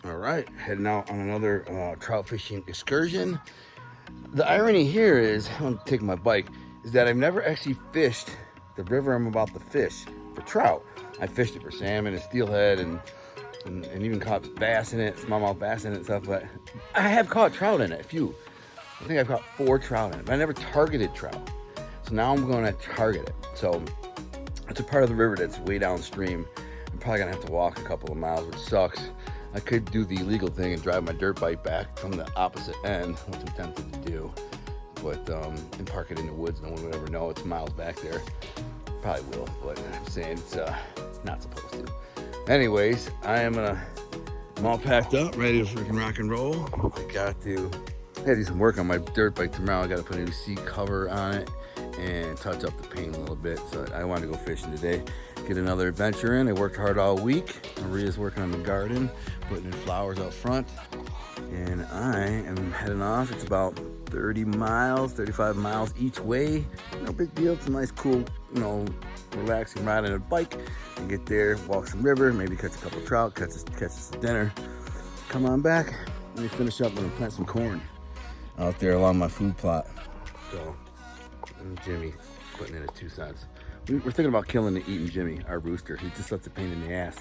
All right, heading out on another trout fishing excursion. The irony here is, I'm taking my bike, is that I've never actually fished the river I'm about to fish for trout. I fished it for salmon and steelhead and even caught bass in it, smallmouth bass in it and stuff, but I have caught trout in it, a few. I think I've caught 4 trout in it, but I never targeted trout. So now I'm going to target it. So it's a part of the river that's way downstream. I'm probably going to have to walk a couple of miles, which sucks. I could do the illegal thing and drive my dirt bike back from the opposite end, which I'm tempted to do, but and park it in the woods. No one would ever know it's miles back there. Probably will, but I'm saying it's not supposed to. Anyways, I'm all packed up, ready to freaking rock and roll. I gotta do some work on my dirt bike tomorrow. I gotta put a new seat cover on it and touch up the paint a little bit. So I wanted to go fishing today, get another adventure in. I worked hard all week. Maria's working on the garden, putting in flowers out front, and I am heading off. It's about 30 miles, 35 miles each way. No big deal. It's a nice, cool, relaxing ride on a bike. And get there, walk some river, maybe catch a couple trout, catch us some dinner. Come on back. Let me finish up and plant some corn out there along my food plot. So, and Jimmy putting in his 2 cents. We're thinking about killing and eating Jimmy, our rooster. He just lets a pain in the ass.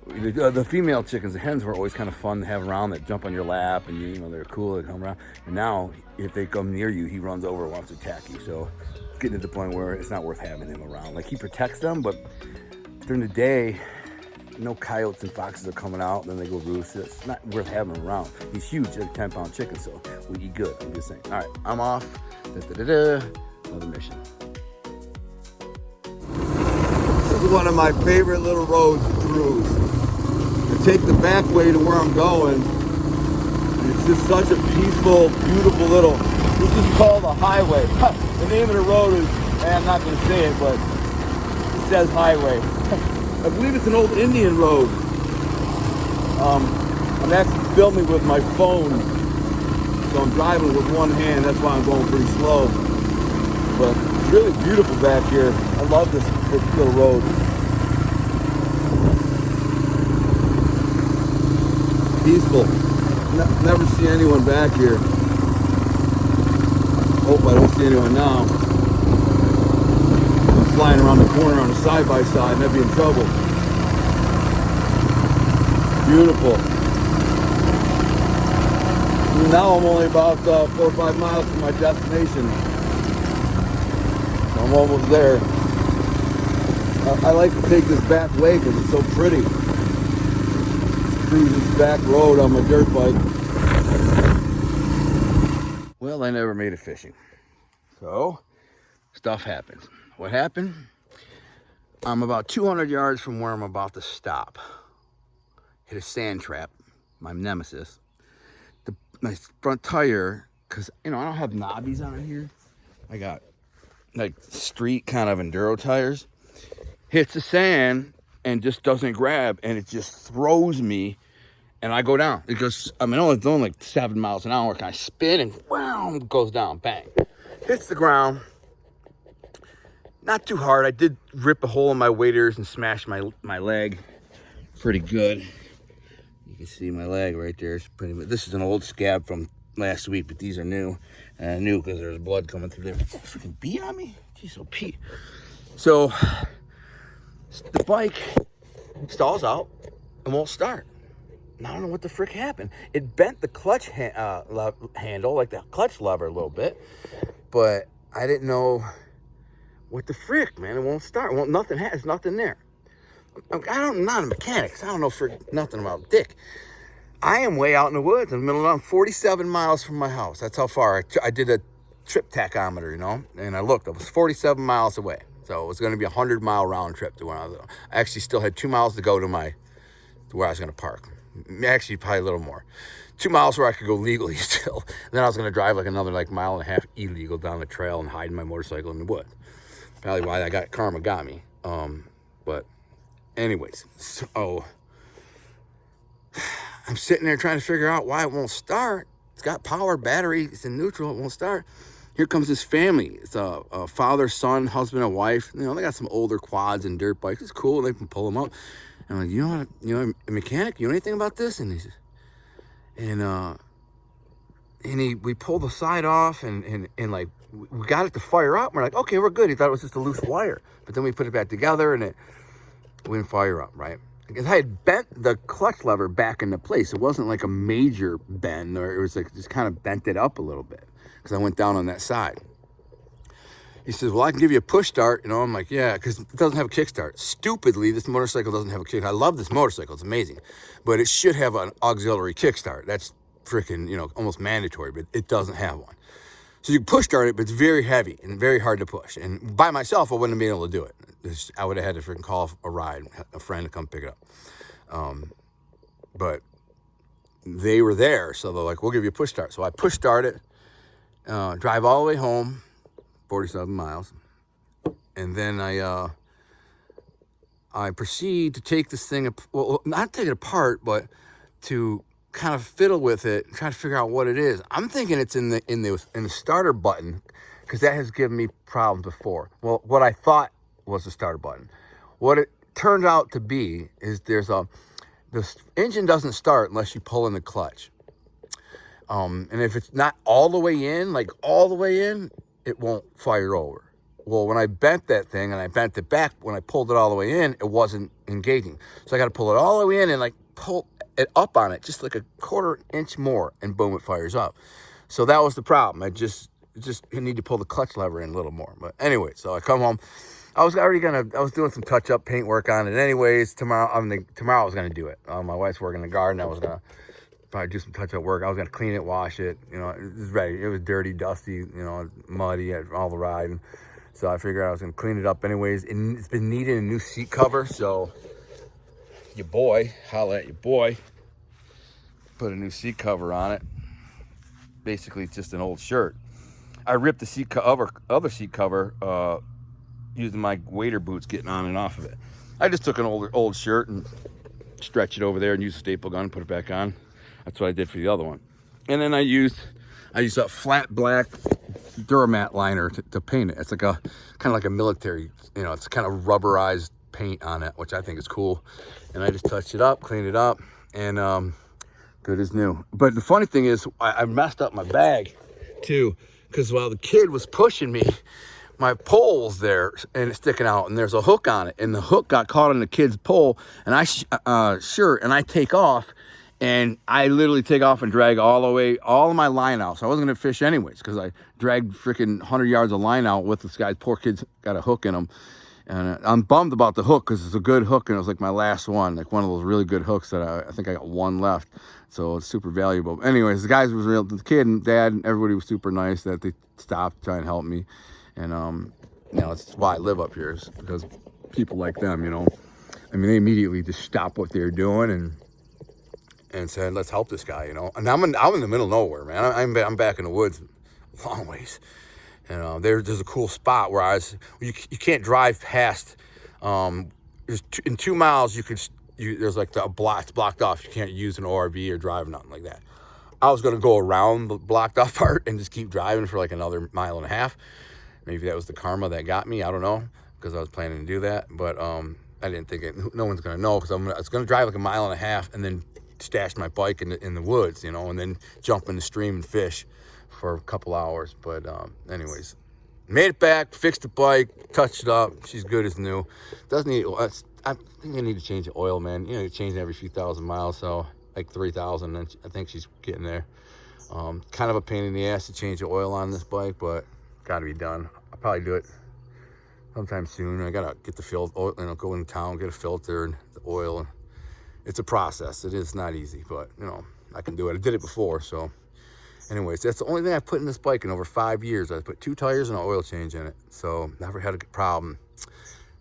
The female chickens, the hens, were always kind of fun to have around, that jump on your lap, and they're cool, they come around. And now, if they come near you, he runs over and wants to attack you. So it's getting to the point where it's not worth having him around. Like, he protects them, but during the day, no coyotes and foxes are coming out, and then they go roost. It's not worth having him around. He's huge, like a 10-pound chicken, so we eat good. I'm just saying. All right, I'm off. Another mission. This is one of my favorite little roads to cruise. I take the back way to where I'm going. And it's just such a peaceful, beautiful little, this is called a highway. The name of the road is, I'm not going to say it, but it says highway. I believe it's an old Indian road. I'm actually filming with my phone, so I'm driving with one hand. That's why I'm going pretty slow. But it's really beautiful back here. I love this little road. Peaceful. Never see anyone back here. Hope I don't see anyone now. I'm flying around the corner on a side-by-side and I'd be in trouble. Beautiful. And now I'm only about 4 or 5 miles from my destination. I'm almost there. I like to take this back way because it's so pretty. Cruise this back road on my dirt bike. Well, I never made it fishing. So, stuff happens. What happened? I'm about 200 yards from where I'm about to stop. Hit a sand trap, my nemesis. My front tire, because, I don't have knobbies on here. I got, like, street kind of enduro tires. Hits the sand and just doesn't grab, and it just throws me, and I go down. It goes, it's only like 7 miles an hour. I spin and wham, goes down, bang. Hits the ground. Not too hard. I did rip a hole in my waders and smash my leg pretty good. You can see my leg right there. It's pretty. This is an old scab from last week, but these are new. New because there's blood coming through there. Is that a freaking bee on me? Jeez, oh Pete. So the bike stalls out and won't start. And I don't know what the frick happened. It bent the clutch handle, like the clutch lever a little bit, but I didn't know what the frick, man. It won't start. There's nothing there. I'm not a mechanic, so I don't know nothing about dick. I am way out in the woods in the middle of 47 miles from my house. That's how far. I did a trip tachometer, and I looked. I was 47 miles away. So it was going to be a 100-mile round trip to where I was. I actually still had 2 miles to go to where I was going to park. Actually, probably a little more. 2 miles where I could go legally still. And then I was going to drive like another mile and a half illegal down the trail and hide my motorcycle in the woods. Probably why karma got me. But anyways, so I'm sitting there trying to figure out why it won't start. It's got power, battery, it's in neutral, it won't start. Here comes this family. It's a father, son, husband, and wife. They got some older quads and dirt bikes. It's cool, they can pull them up. And I'm like, you know, a mechanic, you know anything about this? And he says, we pulled the side off and like, we got it to fire up. We're like, okay, we're good. He thought it was just a loose wire. But then we put it back together and it wouldn't fire up, right? Because I had bent the clutch lever back into place. It wasn't like a major bend, or it was like just kind of bent it up a little bit because I went down on that side. He says, well, I can give you a push start. You know, I'm like, yeah, because it doesn't have a kickstart. Stupidly, this motorcycle doesn't have a kick. I love this motorcycle. It's amazing. But it should have an auxiliary kickstart. That's freaking, you know, almost mandatory, but it doesn't have one. So you can push start it, but it's very heavy and very hard to push. And by myself, I wouldn't have been able to do it. I would have had to freaking call a ride, a friend to come pick it up. But they were there, so they're like, we'll give you a push start. So I push start it, drive all the way home, 47 miles. And then I proceed to take this thing, well, not take it apart, but to kind of fiddle with it, try to figure out what it is. I'm thinking it's in the starter button, because that has given me problems before. Well, what I thought was the starter button. What it turned out to be is the engine doesn't start unless you pull in the clutch. And if it's not all the way in, like all the way in, it won't fire over. Well, when I bent that thing and I bent it back, when I pulled it all the way in, it wasn't engaging. So I got to pull it all the way in and like pull it up on it, just like a quarter inch more, and boom, it fires up. So that was the problem. I just need to pull the clutch lever in a little more. But anyway, so I come home. I was doing some touch-up paint work on it anyways. Tomorrow I was gonna do it. My wife's working in the garden. I was gonna probably do some touch-up work. I was gonna clean it, wash it. You know, it was ready. It was dirty, dusty, you know, muddy at all the ride. And so I figured I was gonna clean it up anyways. And it's been needing a new seat cover. So your boy, holla at your boy, put a new seat cover on it. Basically, it's just an old shirt. I ripped the other seat cover, using my waiter boots, getting on and off of it. I just took an old shirt and stretched it over there and used a staple gun, put it back on. That's what I did for the other one. And then I used a flat black Duramat liner to paint it. It's like kind of like a military, you know, it's kind of rubberized paint on it, which I think is cool. And I just touched it up, cleaned it up, and good as new. But the funny thing is, I messed up my bag too, because while the kid was pushing me, my pole's there and it's sticking out, and there's a hook on it, and the hook got caught in the kid's pole, and I take off, and I literally take off and drag all of my line out. So I wasn't gonna fish anyways, because I dragged freaking 100 yards of line out with this guy's poor kid's got a hook in him. And I'm bummed about the hook, because it's a good hook, and it was like my last one, like one of those really good hooks that I think I got one left. So it's super valuable. Anyways, the guys was real, the kid and dad and everybody was super nice that they stopped to try and help me. And, you know, that's why I live up here, is because people like them, you know. I mean, they immediately just stopped what they were doing and said, let's help this guy, you know. And I'm in the middle of nowhere, man. I'm back in the woods a long ways. And there's a cool spot where you can't drive past, in 2 miles, there's like it's blocked off. You can't use an ORV or drive, nothing like that. I was going to go around the blocked off part and just keep driving for like another mile and a half. Maybe that was the karma that got me. I don't know, because I was planning to do that. But I didn't think no one's going to know, because I was going to drive like a mile and a half and then stash my bike in the woods, you know, and then jump in the stream and fish for a couple hours. But anyways, made it back, fixed the bike, touched it up. She's good as new. Doesn't need, I think I need to change the oil, man. You know, you change it every few thousand miles, so like 3,000, and I think she's getting there. Kind of a pain in the ass to change the oil on this bike, but got to be done. I'll probably do it sometime soon. I gotta get the filter, you know, go in town, get a filter and the oil. It's a process. It is not easy, but you know, I can do it. I did it before, so anyways, that's the only thing I put in this bike in over 5 years. I put 2 tires and an oil change in it, so never had a problem,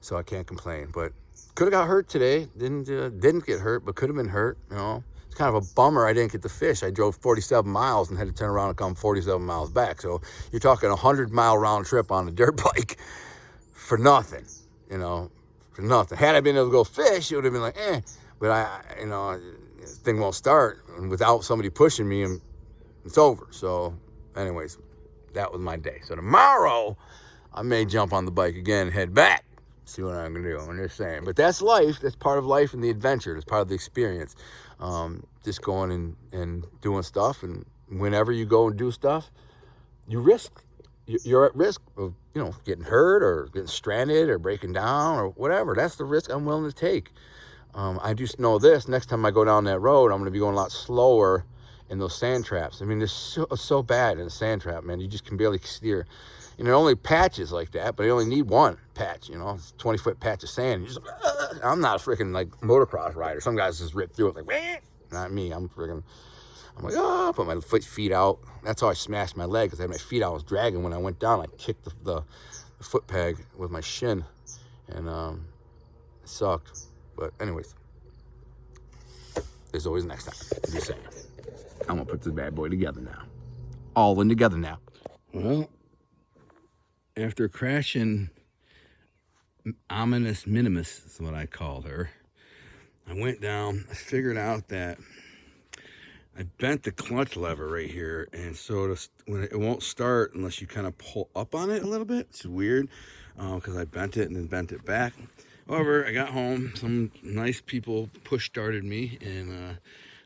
so I can't complain. But could have got hurt today. Didn't get hurt, but could have been hurt, you know. It's kind of a bummer I didn't get to fish. I drove 47 miles and had to turn around and come 47 miles back. So you're talking a 100-mile round trip on a dirt bike for nothing, you know, for nothing. Had I been able to go fish, it would have been like, but you know, this thing won't start, and without somebody pushing me, it's over. So anyways, that was my day. So tomorrow I may jump on the bike again and head back. See what I'm gonna do. I'm just saying. But that's life. That's part of life and the adventure. That's part of the experience. Just going and doing stuff. And whenever you go and do stuff, you risk. You're at risk of, you know, getting hurt or getting stranded or breaking down or whatever. That's the risk I'm willing to take. I just know this. Next time I go down that road, I'm gonna be going a lot slower in those sand traps. I mean, it's so bad in a sand trap, man. You just can barely steer. You know, only patches like that, but you only need one patch, you know, it's a 20-foot patch of sand. You're just like, I'm not a freaking like motocross rider. Some guys just rip through it like, wah! Not me. I'm like, oh, put my feet out. That's how I smashed my leg, because I had my feet out. I was dragging when I went down. I kicked the foot peg with my shin, and it sucked. But anyways, there's always next time. I'm just saying. I'm gonna put this bad boy together now. All in together now. Well, after crashing ominous minimus is what I called her, I went down. I figured out that I bent the clutch lever right here, and so when it won't start unless you kind of pull up on it a little bit. It's weird because I bent it and then bent it back. However, I got home. Some nice people push started me, and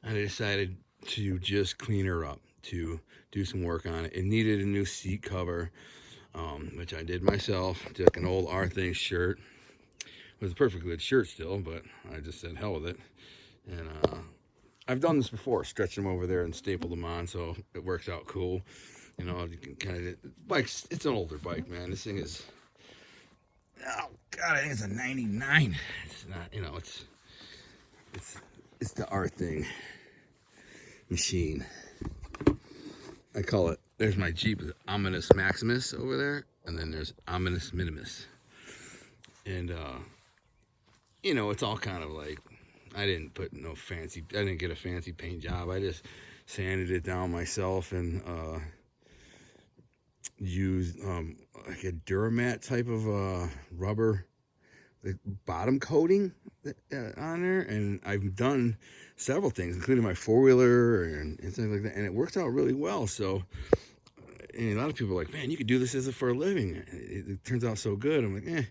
I decided to just clean her up, to do some work on it. It needed a new seat cover, which I did myself. Took an old R-Thing shirt. It was a perfectly good shirt still, but I just said hell with it. And I've done this before, stretch them over there and staple them on, so it works out cool. You know, you can kind of, bikes, it's an older bike, man. This thing is, oh God, I think it's a 99. It's not, you know, it's the R-Thing machine. I call it, there's my Jeep, Ominous Maximus over there, and then there's Ominous Minimus. And, you know, it's all kind of like, I didn't get a fancy paint job. I just sanded it down myself and used like a Duramat type of rubber bottom coating on there. And I've done several things, including my four-wheeler and things like that, and it works out really well. So, and a lot of people are like, man, you could do this for a living. It turns out so good. I'm like,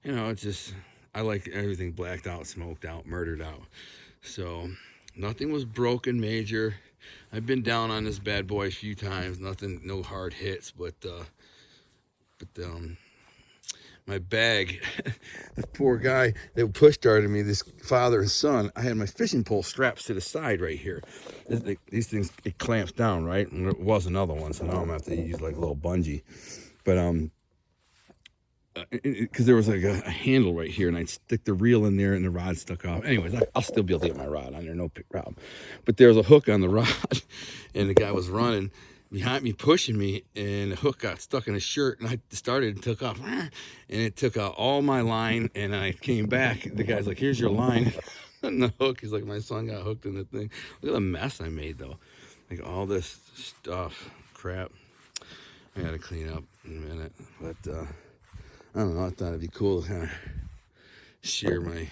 you know, it's just, I like everything blacked out, smoked out, murdered out. So nothing was broken major. I've been down on this bad boy a few times. Nothing, no hard hits, but my bag, the poor guy that push started me, this father and son, I had my fishing pole straps to the side right here. These things, it clamps down, right? And there was another one, so now I'm gonna have to use like a little bungee. But because there was like a handle right here, and I'd stick the reel in there and the rod stuck off. Anyways, I'll still be able to get my rod on there, no problem. But there was a hook on the rod, and the guy was running behind me, pushing me, and the hook got stuck in his shirt, and I started and took off, and it took out all my line, and I came back. The guy's like, here's your line. And the hook, he's like, my son got hooked in the thing. Look at the mess I made, though. Like all this stuff, crap. I gotta clean up in a minute, but I don't know, I thought it'd be cool to kind of share my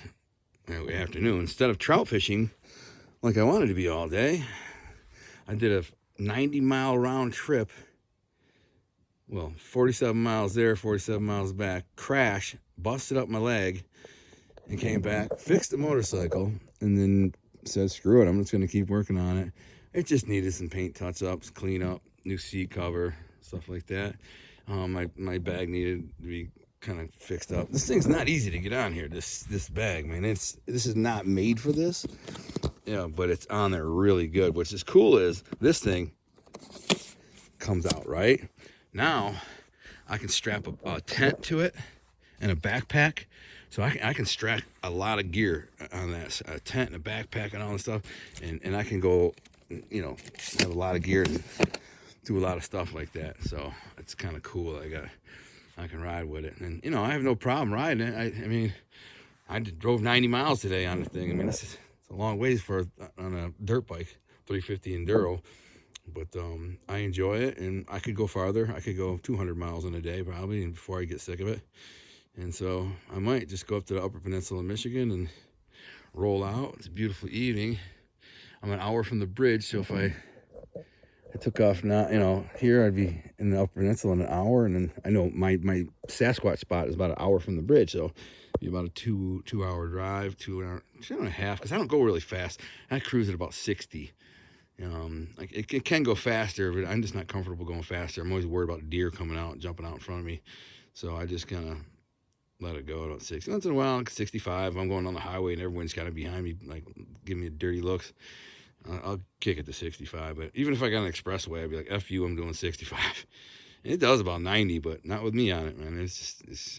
afternoon. Instead of trout fishing like I wanted to be all day, I did a 90-mile round trip. Well, 47 miles there, 47 miles back. Crash, busted up my leg, and came back, fixed the motorcycle, and then said, screw it, I'm just going to keep working on it. It just needed some paint touch-ups, clean up, new seat cover, stuff like that. My bag needed to be kind of fixed up. This thing's not easy to get on here, this bag, man. This is not made for this. Yeah, but it's on there really good. What's is cool is this thing comes out, right? Now I can strap a tent to it and a backpack. So I can strap a lot of gear on that, a tent and a backpack and all this stuff. And I can go, you know, have a lot of gear and do a lot of stuff like that. So it's kind of cool. I can ride with it. And, you know, I have no problem riding it. I mean, I drove 90 miles today on the thing. I mean, it's a long ways on a dirt bike, 350 enduro. But I enjoy it, and I could go farther. I could go 200 miles in a day probably before I get sick of it. And so I might just go up to the Upper Peninsula of Michigan and roll out. It's a beautiful evening. I'm an hour from the bridge, so if I took off now, you know, here I'd be in the Upper Peninsula in an hour, and then I know my Sasquatch spot is about an hour from the bridge, so it'd be about a two-hour drive, 2.5, because I don't go really fast. I cruise at about 60. Like it can go faster, but I'm just not comfortable going faster. I'm always worried about deer coming out, jumping out in front of me, so I just kind of let it go at 60. Once in a while, like 65, I'm going on the highway and everyone's kind of behind me, like giving me dirty looks. I'll kick it to 65, but even if I got an expressway, I'd be like, F you, I'm doing 65. And it does about 90, but not with me on it, man.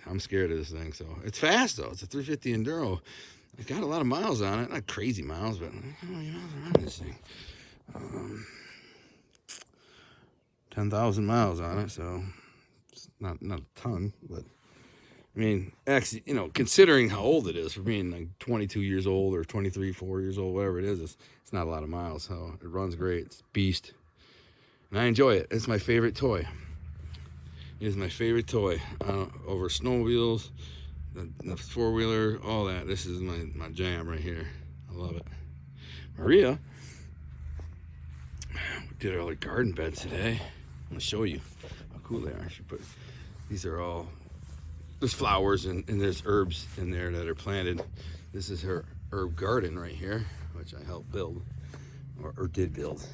I'm scared of this thing. So it's fast though. It's a 350 enduro. I got a lot of miles on it, not crazy miles, but how many miles are on this thing? 10,000 miles on it, so it's not a ton, but I mean, actually, you know, considering how old it is for being like 22 years old or 23, 4 years old, whatever it is, it's not a lot of miles. So it runs great. It's a beast. And I enjoy it. It's my favorite toy. It is my favorite toy. Over snowmobiles, the four-wheeler, all that. This is my jam right here. I love it. Maria, we did our garden beds today. I'm going to show you how cool they are. These are all... There's flowers and there's herbs in there that are planted. This is her herb garden right here, which I helped build, or did build.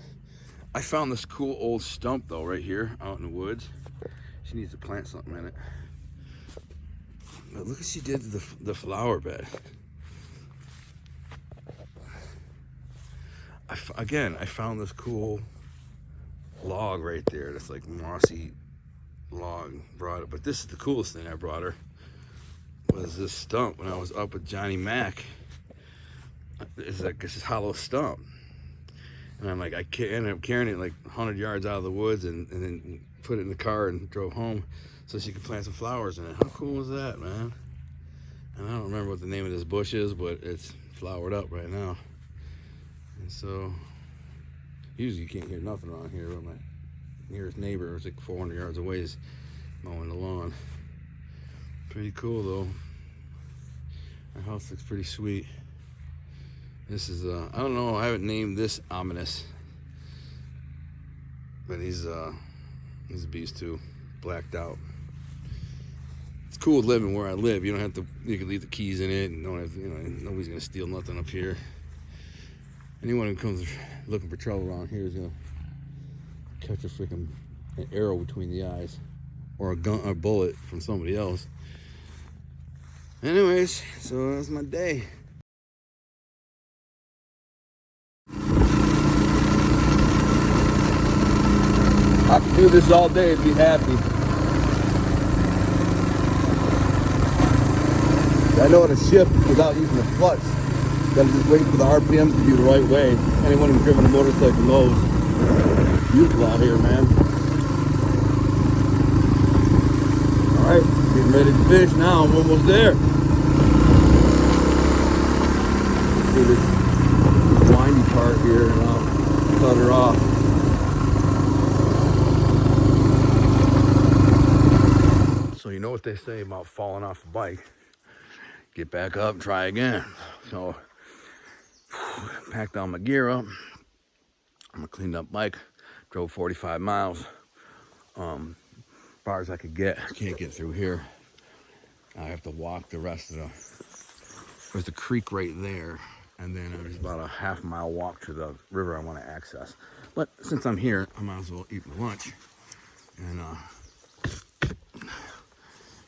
I found this cool old stump though right here out in the woods. She needs to plant something in it. But look what she did to the flower bed. I found this cool log right there. That's like mossy log. Brought it, but this is the coolest thing I brought her. Was this stump when I was up with Johnny Mac? It's like this hollow stump, and I'm like, I ended up carrying it like 100 yards out of the woods, and then put it in the car and drove home so she could plant some flowers in it. How cool was that, man? And I don't remember what the name of this bush is, but it's flowered up right now. And so usually you can't hear nothing around here, but my nearest neighbor was like 400 yards away is mowing the lawn. Pretty cool though. Our house looks pretty sweet. This is I don't know, I haven't named this Ominous, but he's a beast too, blacked out. It's cool living where I live. You don't have to, you can leave the keys in it and don't have, nobody's gonna steal nothing up here. Anyone who comes looking for trouble around here is gonna catch an arrow between the eyes, or a bullet from somebody else. Anyways, so that's my day. I could do this all day and be happy. I know how to shift without using the clutch. Gotta just wait for the RPMs to be the right way. Anyone who's driven a motorcycle knows. Beautiful out here, man. Alright, getting ready to fish now. I'm almost there. See this windy part here, and I'll cut her off. So you know what they say about falling off a bike. Get back up and try again. So packed all my gear up. I'm a cleaned up bike. Drove 45 miles. Far as I could get. I can't get through here. I have to walk the rest of there's a creek right there, and then there's about a half-mile walk to the river I want to access. But since I'm here, I might as well eat my lunch. And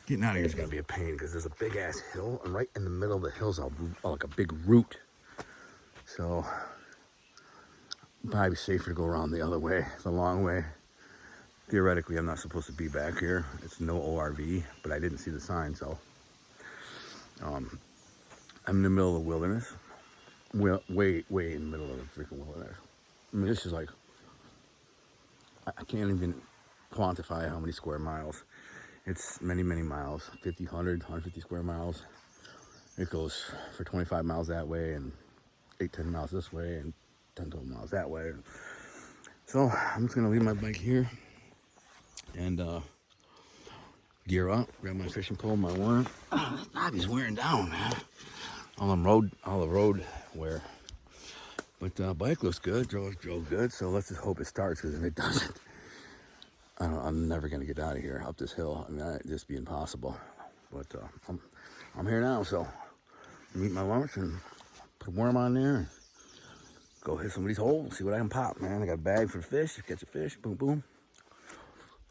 getting out of here is gonna be a pain because there's a big ass hill, and right in the middle of the hill's like a big root. So probably safer to go around the other way, the long way. Theoretically, I'm not supposed to be back here. It's no ORV, but I didn't see the sign, so I'm in the middle of the wilderness. Well, way in the middle of the freaking wilderness. I mean, this is like, I can't even quantify how many square miles. It's many, many miles, 50, 100, 150 square miles. It goes for 25 miles that way, and 8, 10 miles this way, and 10, 12 miles that way. So I'm just gonna leave my bike here and gear up, grab my fishing pole, my worm. Oh, this body's wearing down, man. All the road wear. But bike looks good, drove good, so let's just hope it starts, because if it doesn't, I'm never gonna get out of here up this hill. I mean, that'd just be impossible. But I'm here now, so I'm eating my lunch and put a worm on there and go hit somebody's hole and see what I can pop, man. I got a bag for fish, catch a fish, boom, boom.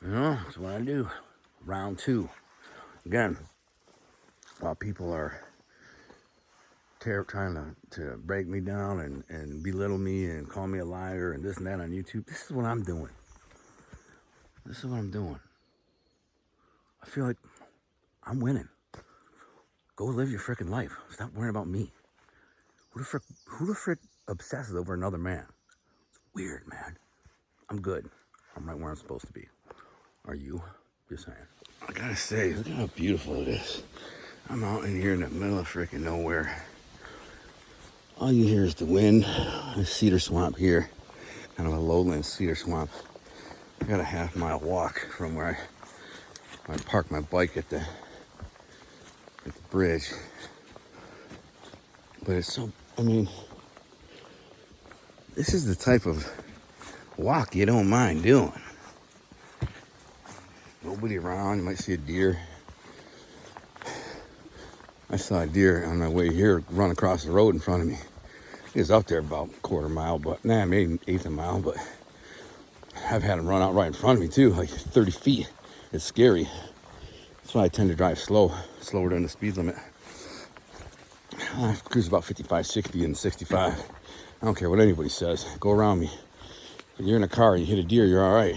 You know, that's what I do. Round 2. Again, while people are trying to break me down and belittle me and call me a liar and this and that on YouTube, this is what I'm doing. This is what I'm doing. I feel like I'm winning. Go live your freaking life. Stop worrying about me. Who the frick obsesses over another man? It's weird, man. I'm good. I'm right where I'm supposed to be. Are you? Just saying. I gotta say, look at how beautiful it is. I'm out in here in the middle of freaking nowhere. All you hear is the wind. A cedar swamp here. Kind of a lowland cedar swamp. I got a half-mile walk from where I parked my bike at the bridge. But it's so, I mean, this is the type of walk you don't mind doing. Nobody around, you might see a deer. I saw a deer on my way here run across the road in front of me. He was up there about a quarter mile, but maybe eighth of a mile, but I've had him run out right in front of me too, like 30 feet. It's scary. That's why I tend to drive slower than the speed limit. I cruise about 55, 60, and 65. I don't care what anybody says. Go around me. If you're in a car and you hit a deer, you're all right.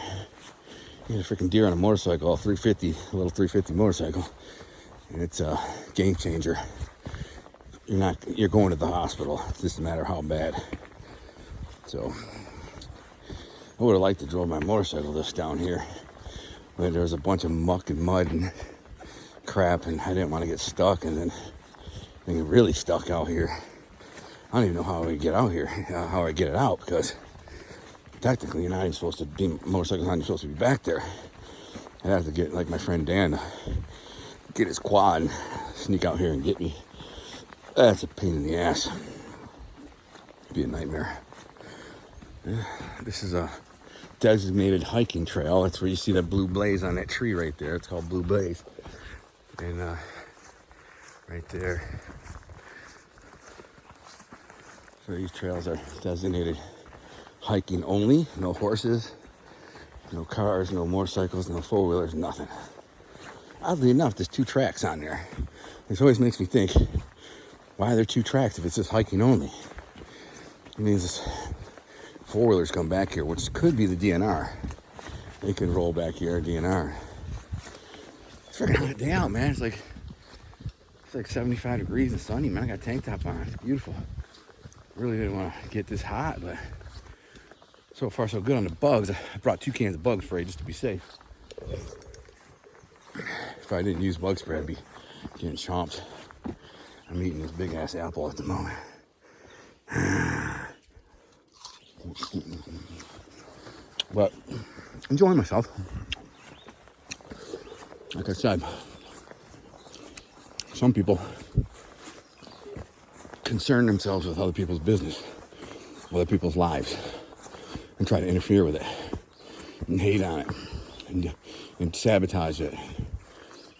You hit a freaking deer on a motorcycle, a little 350 motorcycle, and it's a game changer. You're going to the hospital. It's just a matter of how bad. So, I would have liked to drive my motorcycle this down here, but there was a bunch of muck and mud and crap, and I didn't want to get stuck, and then I get really stuck out here. I don't even know how I get out here, how I get it out, because technically you're not even supposed to be, motorcycle's not even supposed to be back there. I'd have to get, like my friend Dan, get his quad and sneak out here and get me. That's a pain in the ass. It'd be a nightmare. This is a designated hiking trail. That's where you see that blue blaze on that tree right there. It's called Blue Blaze. And right there. So these trails are designated hiking only. No horses, no cars, no motorcycles, no four-wheelers, nothing. Oddly enough, there's 2 tracks on there. This always makes me think, why are there 2 tracks if it's just hiking only? It means four-wheelers come back here, which could be the DNR. They could roll back here, DNR. It's a freaking hot day out, man. It's like 75 degrees and sunny, man. I got a tank top on. It's beautiful. Really didn't want to get this hot, but so far so good on the bugs. I brought 2 cans of bug spray just to be safe. If I didn't use bug spray, I'd be getting chomped. I'm eating this big ass apple at the moment. But enjoying myself. Like I said, some people concern themselves with other people's business, other people's lives, and try to interfere with it, and hate on it, and sabotage it,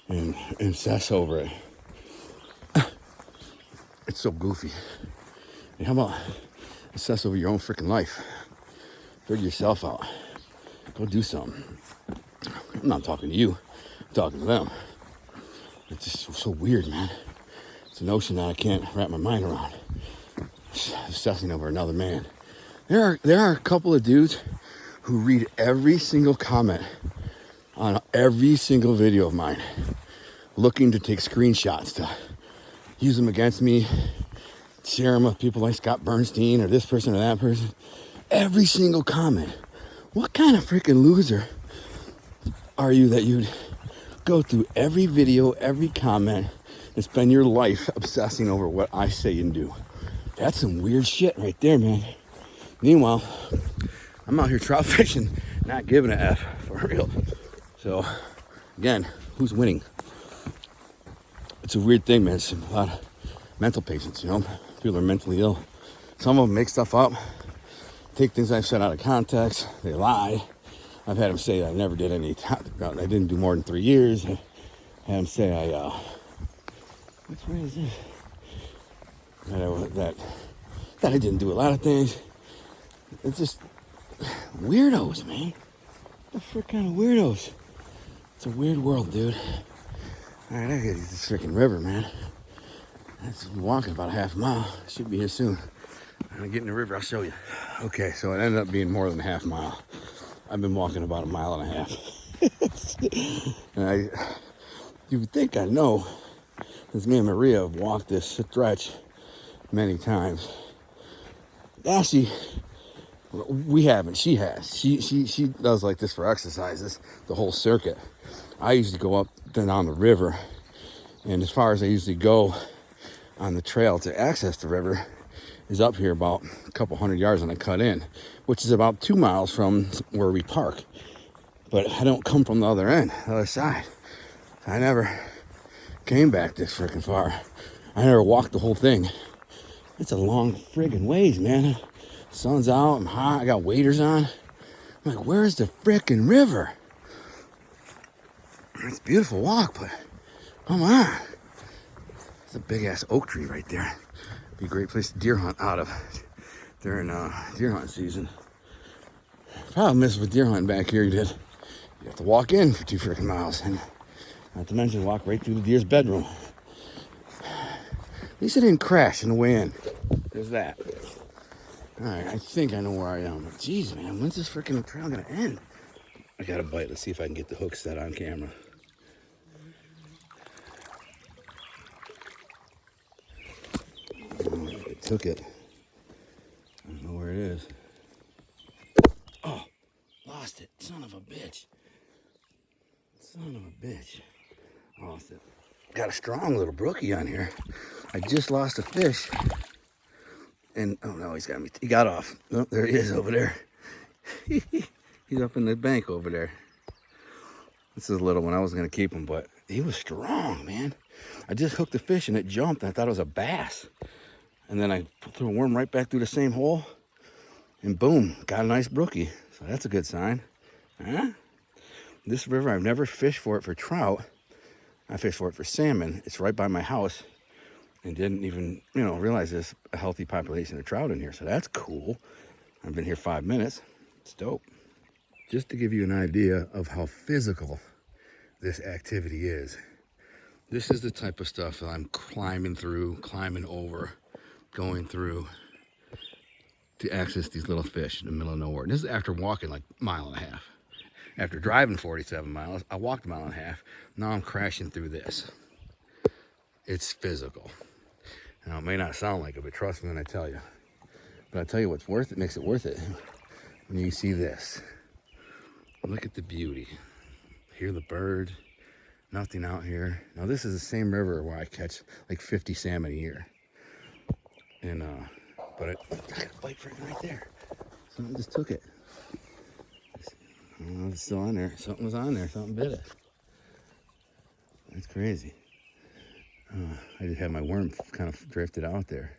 and obsess over it. It's so goofy. And how about obsess over your own freaking life? Figure yourself out. Go do something. I'm not talking to you. I'm talking to them. It's just so weird, man. It's a notion that I can't wrap my mind around. Obsessing over another man. There are a couple of dudes who read every single comment on every single video of mine, looking to take screenshots to use them against me, share them with people like Scott Bernstein or this person or that person. Every single comment. What kind of freaking loser are you that you'd go through every video, every comment, and spend your life obsessing over what I say and do? That's some weird shit right there, man. Meanwhile, I'm out here trout fishing, not giving a F, for real. So, again, who's winning? It's a weird thing, man. It's a lot of mental patients, you know? People are mentally ill. Some of them make stuff up, take things I've said out of context. They lie. I've had them say I never did any, I didn't do more than 3 years. I had them say which way is this? That I didn't do a lot of things. It's just weirdos, man. What the frick kind of weirdos? It's a weird world, dude. All right, I gotta get this freaking river, man. I'm walking about a half mile. Should be here soon. I'm gonna get in the river. I'll show you. Okay, so it ended up being more than a half mile. I've been walking about a mile and a half. And you would think I know, because me and Maria have walked this stretch many times. Actually, we haven't. She has. She does like this for exercises, the whole circuit. I usually go up and down the river, and as far as I usually go on the trail to access the river is up here about a couple 100 yards, and I cut in, which is about 2 miles from where we park. But I don't come from the other end, the other side. I never came back this freaking far. I never walked the whole thing. It's a long friggin' ways, man. Sun's out, I'm hot, I got waders on. I'm like, where's the frickin' river? It's a beautiful walk, but come on. It's a big ass oak tree right there. Be a great place to deer hunt out of during deer hunting season. Problem is with deer hunting back here, you have to walk in for 2 freaking miles, and not to mention walk right through the deer's bedroom. At least it didn't crash on the way in. There's that. All right, I think I know where I am. But geez, man, when's this freaking trail gonna end? I got a bite. Let's see if I can get the hook set on camera. Oh, it took it. I don't know where it is. Oh, lost it. Son of a bitch. Son of a bitch. Lost it. Got a strong little brookie on here. I just lost a fish. And, oh no, he's got me. He got off. Oh, there he is over there. He's up in the bank over there. This is a little one. I wasn't going to keep him, but he was strong, man. I just hooked the fish and it jumped. And I thought it was a bass. And then I threw a worm right back through the same hole. And boom, got a nice brookie. So that's a good sign. Huh? This river, I've never fished for it for trout. I fished for it for salmon. It's right by my house. And didn't even, realize there's a healthy population of trout in here. So that's cool. I've been here 5 minutes. It's dope. Just to give you an idea of how physical this activity is. This is the type of stuff that I'm climbing through, climbing over, going through to access these little fish in the middle of nowhere. And this is after walking like a mile and a half. After driving 47 miles, I walked a mile and a half. Now I'm crashing through this. It's physical. Now, it may not sound like it, but trust me when I tell you. But I tell you what's worth it, makes it worth it. When you see this, look at the beauty. Hear the bird, nothing out here. Now, this is the same river where I catch like 50 salmon a year. And, but I got a bite freaking right there. Something just took it. I don't know if it's still on there. Something was on there, something bit it. That's crazy. I just had my worm kind of drifted out there.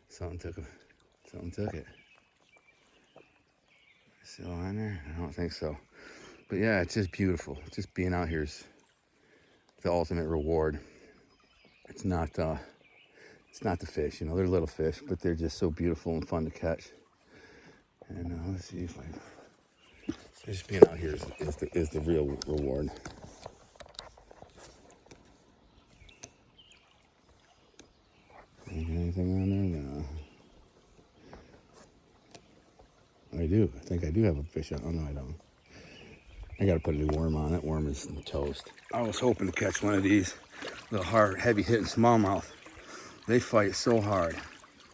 Something took it. Still on there? I don't think so. But yeah, it's just beautiful. Just being out here is the ultimate reward. It's not the fish, they're little fish, but they're just so beautiful and fun to catch. And let's see if just being out here is the real reward. Anything on there? No. I do. I think I do have a fish on. Oh, no, I don't. I got to put a new worm on. That worm is toast. I was hoping to catch one of these little hard, heavy-hitting smallmouth. They fight so hard.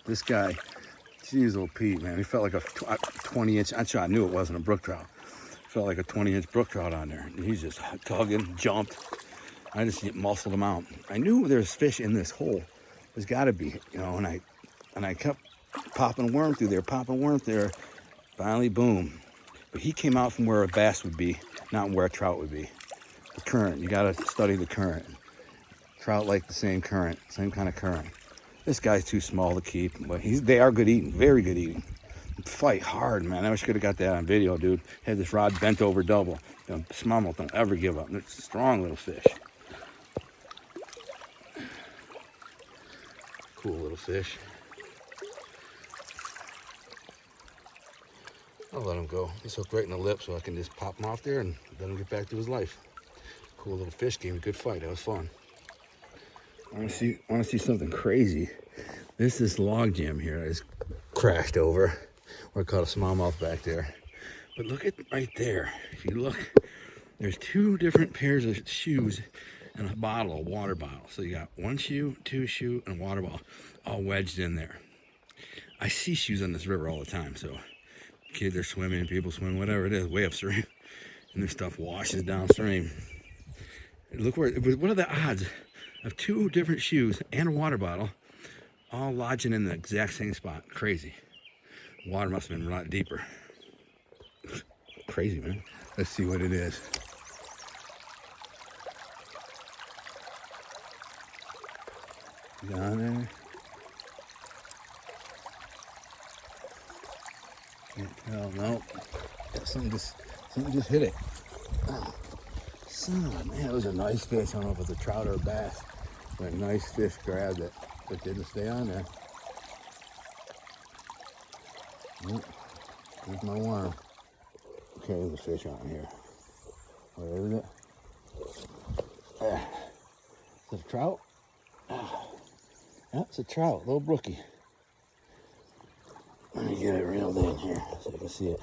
This guy, geez, old Pete, man. He felt like a 20-inch. I'm sure I knew it wasn't a brook trout. Felt like a 20-inch brook trout on there. And he's just tugging, jumped. I just muscled him out. I knew there was fish in this hole. There's got to be, and I kept popping a worm through there, Finally, boom. But he came out from where a bass would be, not where a trout would be. The current, you got to study the current. Trout like the same current, same kind of current. This guy's too small to keep, but they are good eating, very good eating. Fight hard, man. I wish I could have got that on video, dude. Had this rod bent over double. Smallmouth don't ever give up. They're strong little fish. Cool little fish. I'll let him go. He's hooked right in the lip, so I can just pop him off there and let him get back to his life. Cool little fish. Gave me a good fight. That was fun. I want to see something crazy. This log jam here I just crashed over. Or caught a smallmouth back there. But look at right there. If you look, there's two different pairs of shoes and a bottle, a water bottle. So you got one shoe, two shoe, and a water bottle all wedged in there. I see shoes on this river all the time. So kids are swimming, people swim, whatever it is, way upstream. And this stuff washes downstream. Look what are the odds of two different shoes and a water bottle all lodging in the exact same spot? Crazy. Water must have been a lot deeper. Crazy, man. Let's see what it is. Down there. Can't tell. Nope. Something just hit it. Oh, son of a man, it was a nice fish. I don't know if it was a trout or a bass, but a nice fish grabbed it, but didn't stay on there. Nope. There's my worm. Okay, there's a fish on here. What is it? Is it a trout? Yeah, it's a trout, little brookie. Let me get it reeled in here so you can see it.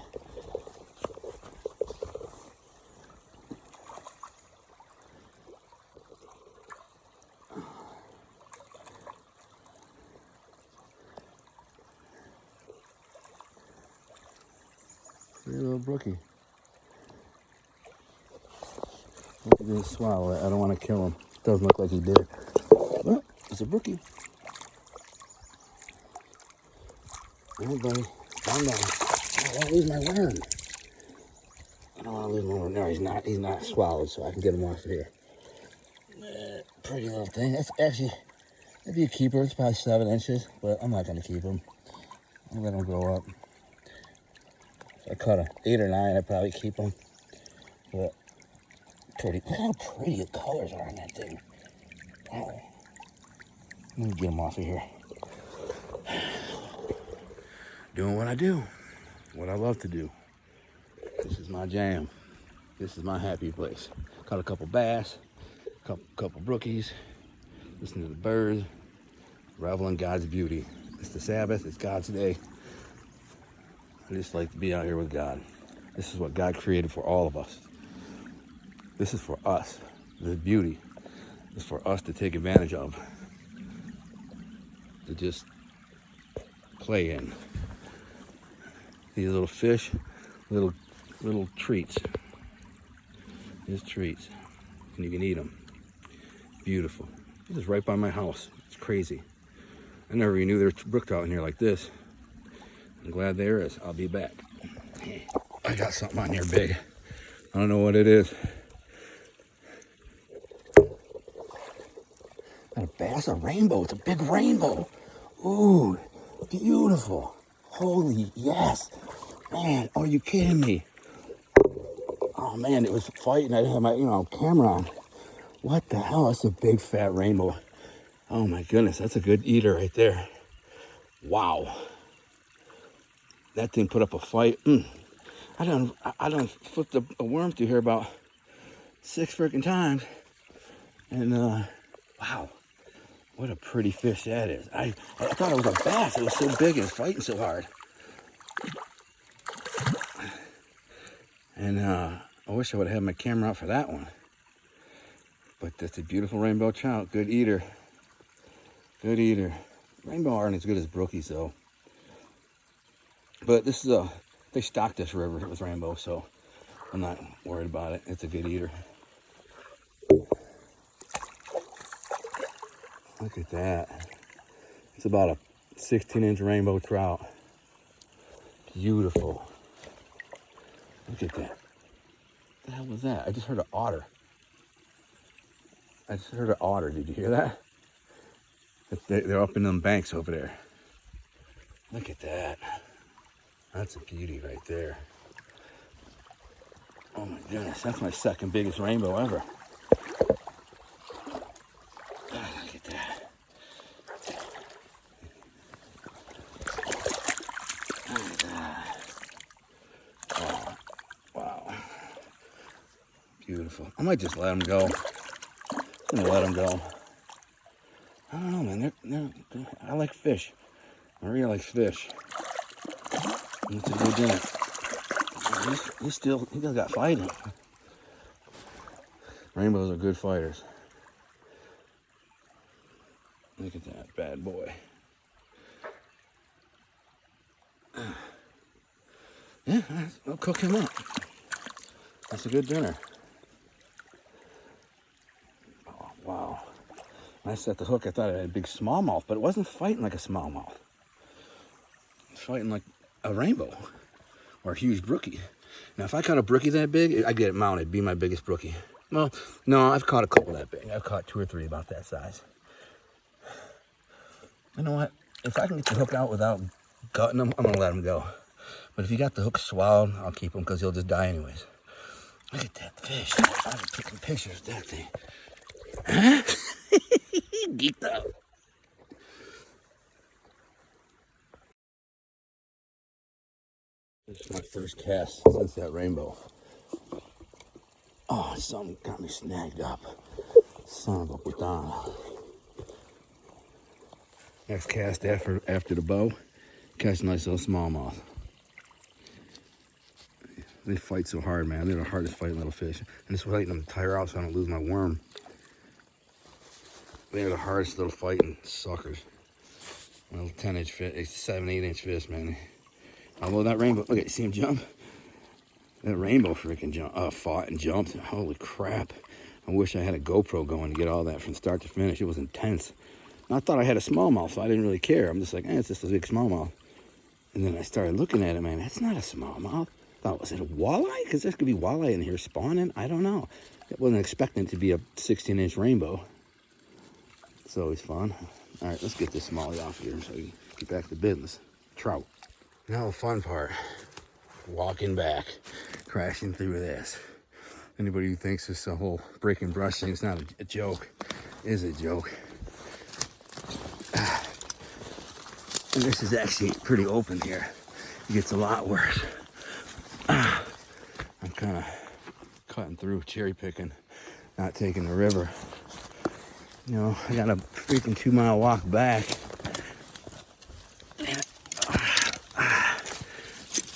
Pretty little brookie. Hope he didn't swallow it. I don't want to kill him. Doesn't look like he did. Well, it's a brookie. All right, buddy. Calm down. I don't lose my worm. I don't want to lose my worm. No, he's not. He's not swallowed, so I can get him off of here. Pretty little thing. That's actually, that'd be a keeper. It's probably 7 inches, but I'm not going to keep him. I'll let him grow up. If I caught a 8 or 9, I'd probably keep him. But pretty. Look how pretty the colors are on that thing. Wow. Let me get him off of here. Doing what I do, what I love to do. This is my jam. This is my happy place. Caught a couple bass, couple brookies, listening to the birds, revel in God's beauty. It's the Sabbath, it's God's day. I just like to be out here with God. This is what God created for all of us. This is for us. The beauty is for us to take advantage of, to just play in. These little fish, little treats. Just treats, and you can eat them. Beautiful. This is right by my house. It's crazy. I never even knew there was brook trout in here like this. I'm glad there is. I'll be back. I got something on here big. I don't know what it is. Not a bass, a rainbow. It's a big rainbow. Ooh, beautiful. Holy yes. Man, are you kidding me? Oh man, it was fighting. I didn't have my camera on. What the hell? That's a big fat rainbow. Oh my goodness, that's a good eater right there. Wow. That thing put up a fight. I done flipped a worm through here about 6 freaking times. And wow. What a pretty fish that is. I thought it was a bass. It was so big and fighting so hard. And I wish I would have had my camera out for that one. But that's a beautiful rainbow trout. Good eater. Good eater. Rainbow aren't as good as brookies though. But this is they stock this river with rainbow, so I'm not worried about it. It's a good eater. Look at that. It's about a 16-inch rainbow trout. Beautiful. Look at that. What the hell was that? I just heard an otter. Did you hear that? They're up in them banks over there. Look at that. That's a beauty right there. Oh my goodness, that's my second biggest rainbow ever. Oh, look at that. Look at that. Oh, wow. Beautiful. I might just let them go. I'm gonna let them go. I don't know, man. I like fish. Maria likes fish. It's a good dinner. He still got fighting. Rainbows are good fighters. Look at that bad boy. Yeah, I'll cook him up. That's a good dinner. Oh, wow. When I set the hook, I thought it had a big smallmouth, but it wasn't fighting like a smallmouth. It was fighting like a rainbow or a huge brookie. Now, if I caught a brookie that big, I'd get it mounted. It'd be my biggest brookie. Well, no, I've caught a couple that big. I've caught 2 or 3 about that size. You know what? If I can get the hook out without gutting them, I'm going to let them go. But if you got the hook swallowed, I'll keep him because he'll just die anyways. Look at that fish. I'm taking pictures of that thing. Huh? Geeked out. This is my first cast since that rainbow. Oh, something got me snagged up. Son of a putain. Next cast after the bow, catch a nice little smallmouth. They fight so hard, man. They're the hardest fighting little fish. And this is letting them tire out so I don't lose my worm. They're the hardest little fighting suckers. Little 10-inch fish, 7, 8-inch fish, man. Although that rainbow, look at, you see him jump? That rainbow freaking fought and jumped. Holy crap. I wish I had a GoPro going to get all that from start to finish. It was intense. And I thought I had a smallmouth, so I didn't really care. I'm just like, it's just a big smallmouth. And then I started looking at it, man. That's not a smallmouth. I thought, was it a walleye? Because there could be walleye in here spawning. I don't know. I wasn't expecting it to be a 16-inch rainbow. It's always fun. All right, let's get this smallie off here so we can get back to business. Trout. Now the fun part. Walking back, crashing through this. Anybody who thinks this whole breaking brush thing is not a joke is a joke. And this is actually pretty open here. It gets a lot worse. I'm kind of cutting through, cherry picking, not taking the river. You know, I got a freaking 2-mile walk back.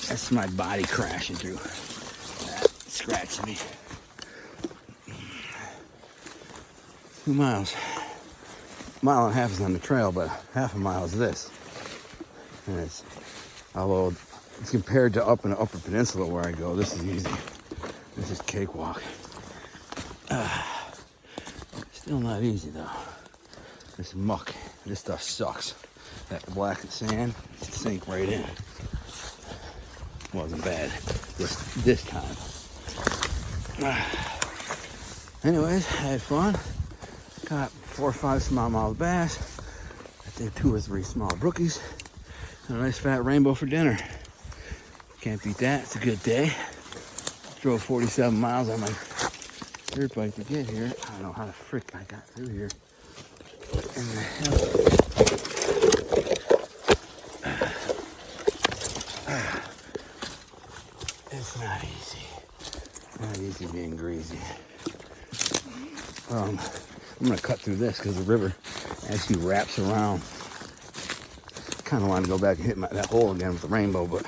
That's my body crashing through. That scratched me. 2 miles. 1.5 miles is on the trail, but half a mile is this. And although it's compared to up in the Upper Peninsula where I go, this is easy. This is cakewalk. Still not easy though. This muck, this stuff sucks. That black sand, sink right in. Wasn't bad this time. Anyways, I had fun. Caught 4 or 5 smallmouth bass. I think 2 or 3 small brookies. And a nice fat rainbow for dinner. Can't beat that. It's a good day. Drove 47 miles on my dirt bike to get here. I don't know how the frick I got through here. In the hell. It's not easy. Not easy being greasy. I'm gonna cut through this because the river actually wraps around. Kind of want to go back and hit that hole again with the rainbow, but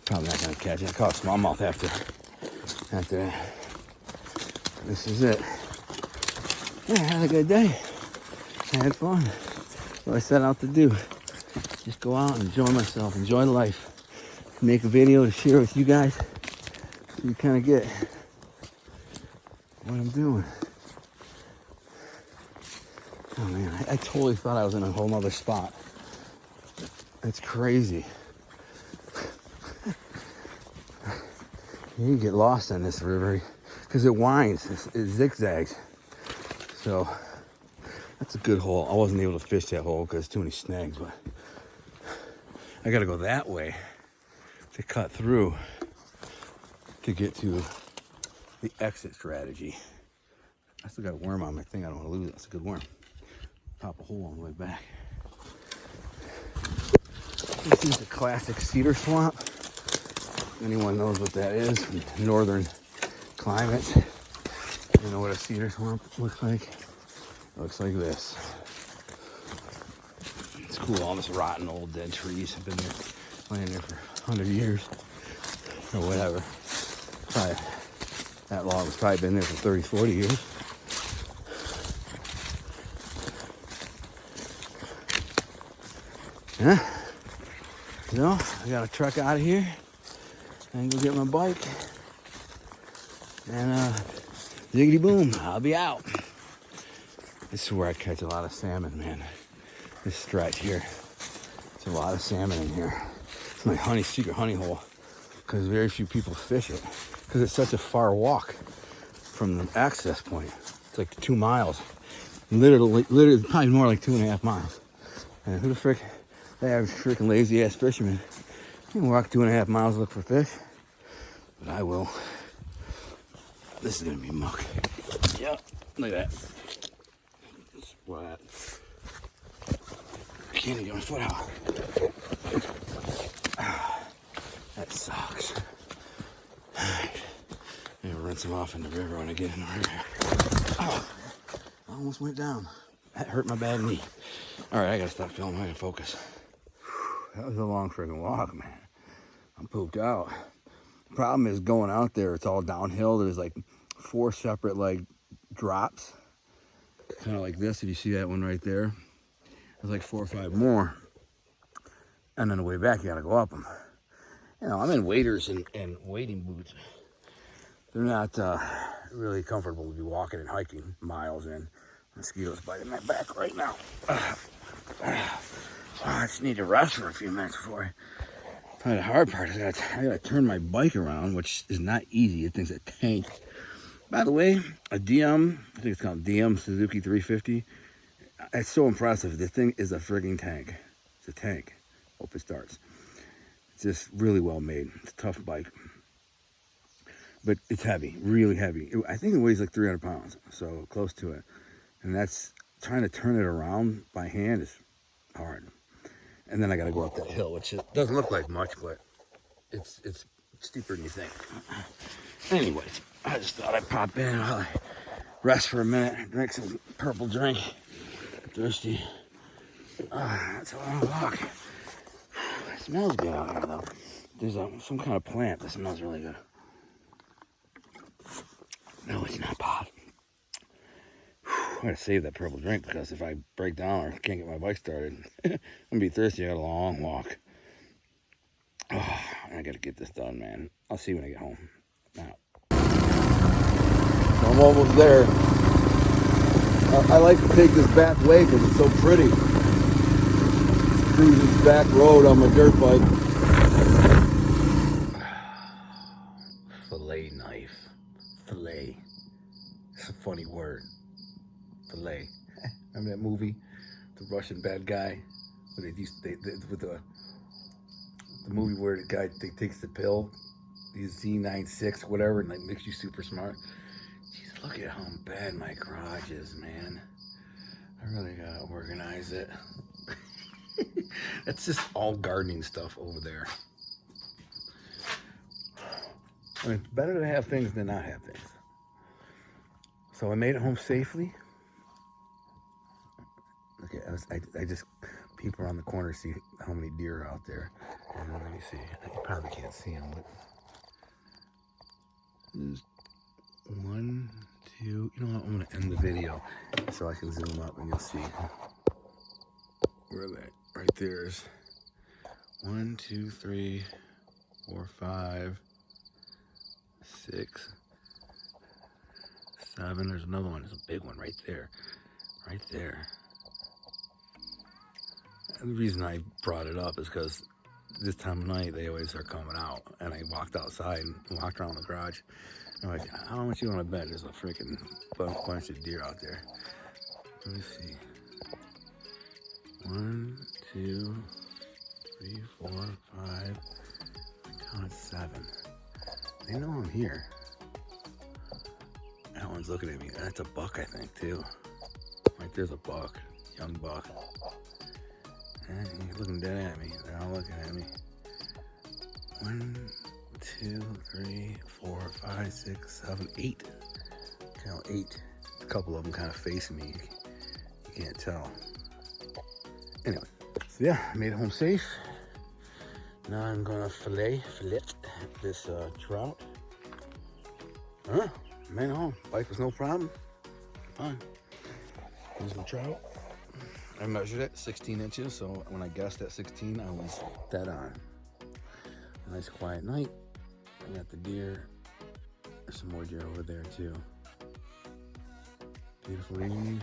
probably not gonna catch it. I caught a smallmouth after that. This is it. Yeah, I had a good day. I had fun. What I set out to do. Just go out and enjoy myself, enjoy life. Make a video to share with you guys so you kind of get what I'm doing. Oh man, I totally thought I was in a whole nother spot. That's crazy. You get lost on this river because it winds, it zigzags. So That's a good hole. I wasn't able to fish that hole because too many snags, but I gotta go that way to cut through to get to the exit strategy. I still got a worm on my thing. I don't want to lose it. That's a good worm. Pop a hole on the way back. This is a classic cedar swamp. Anyone knows what that is from northern climates. You know what a cedar swamp looks like? It looks like this. It's cool, all this rotten old dead trees have been there, laying there for 100 years or whatever. Probably, that log has probably been there for 30, 40 years. Yeah. So, I gotta truck out of here and go get my bike. And ziggity boom, I'll be out. This is where I catch a lot of salmon, man. This stretch here. There's a lot of salmon in here. It's my secret honey hole. Because very few people fish it. Because it's such a far walk from the access point. It's like 2 miles. Literally, probably more like 2.5 miles. And who the frick, the average freaking lazy ass fisherman, you can walk 2.5 miles to look for fish. But I will. This is gonna be muck. Yep, look at that. It's wet. I can't even get my foot out. That sucks. Alright. I'm gonna rinse them off in the river when I get in the river. Oh, I almost went down. That hurt my bad knee. Alright, I gotta stop filming. I gotta focus. That was a long friggin' walk, man. I'm pooped out. The problem is going out there, it's all downhill. There's like 4 separate like drops. Kind of like this, if you see that one right there. There's like 4 or 5 more. And then the way back, you gotta go up them. You know, I'm in waders and wading boots. They're not really comfortable to be walking and hiking miles in. Mosquitoes biting my back right now. I just need to rest for a few minutes before probably the hard part is I gotta turn my bike around, which is not easy. It thing's a tank. By the way, a DM, I think it's called DM Suzuki 350. It's so impressive. The thing is a frigging tank. It's a tank. Hope it starts. It's just really well made. It's a tough bike. But it's heavy, really heavy. I think it weighs like 300 pounds, so close to it. And that's, trying to turn it around by hand is hard. And then I gotta go up that hill, which doesn't look like much, but it's steeper than you think. Anyways, I just thought I'd pop in while I rest for a minute, drink some purple drink. I'm thirsty. That's a long walk. It smells good out here, though. There's some kind of plant that smells really good. No, it's not pot. I'm gonna save that purple drink because if I break down or can't get my bike started, I'm gonna be thirsty. I got a long walk. Oh, I gotta get this done, man. I'll see you when I get home. Now. I'm almost there. I like to take this back way because it's so pretty. Cruise this back road on my dirt bike. Fillet knife. Fillet. It's a funny word. Fillet. Remember that movie, the Russian bad guy, where with the movie where the guy takes the pill, these Z96 whatever, and like makes you super smart. Jeez, look at how bad my garage is, man. I really gotta organize it. That's just all gardening stuff over there. I mean, it's better to have things than not have things. So I made it home safely. Okay, I just peep around the corner, see how many deer are out there. And let me see. You probably can't see them, but there's 1, 2. You know what? I'm gonna end the video so I can zoom up and you'll see where that right there is. 1, 2, 3, 4, 5, 6, 7. There's another one. There's a big one right there. Right there. And the reason I brought it up is because this time of night they always are coming out. And I walked outside and walked around the garage. I'm like, how much you want to bet there's a freaking bunch of deer out there? Let me see. 1, 2, 3, 4, 5. I counted 7. They know I'm here. That one's looking at me. That's a buck, I think, too. Right there's a buck, young buck. And he's looking dead at me. They're all looking at me. 1, 2, 3, 4, 5, 6, 7, 8. Count 8. A couple of them kind of facing me. You can't tell. Anyway, so yeah, I made it home safe. Now I'm gonna fillet this trout. Made it home. Bike was no problem. Fine. Here's my trout. I measured it 16 inches, so when I guessed at 16, I was dead on. Nice quiet night. I got the deer. There's some more deer over there too. Beautiful evening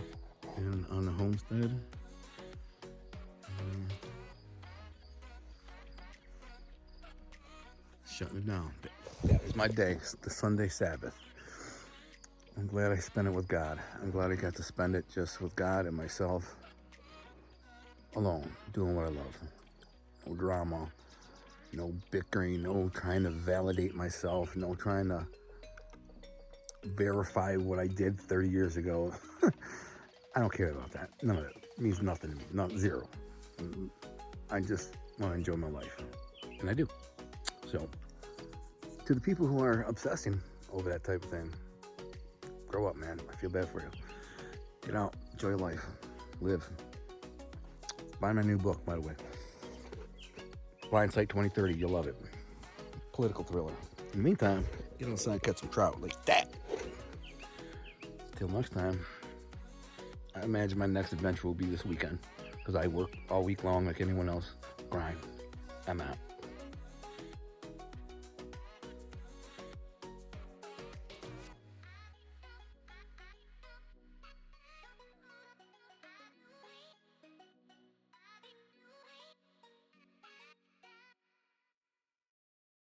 and on the homestead. Shutting it down. That was my day, the Sunday Sabbath. I'm glad I spent it with God. I'm glad I got to spend it just with God and myself. Alone, doing what I love. No drama, no bickering, no trying to validate myself, no trying to verify what I did 30 years ago. I don't care about that. None of it means nothing to me, not zero. I just want to enjoy my life, and I do. So, to the people who are obsessing over that type of thing, grow up, man. I feel bad for you. Get out, enjoy life, live. Buy my new book, by the way. Blindsight 2030, you'll love it. Political thriller. In the meantime, get outside and catch some trout like that. Till next time, I imagine my next adventure will be this weekend because I work all week long like anyone else. Grind. I'm out.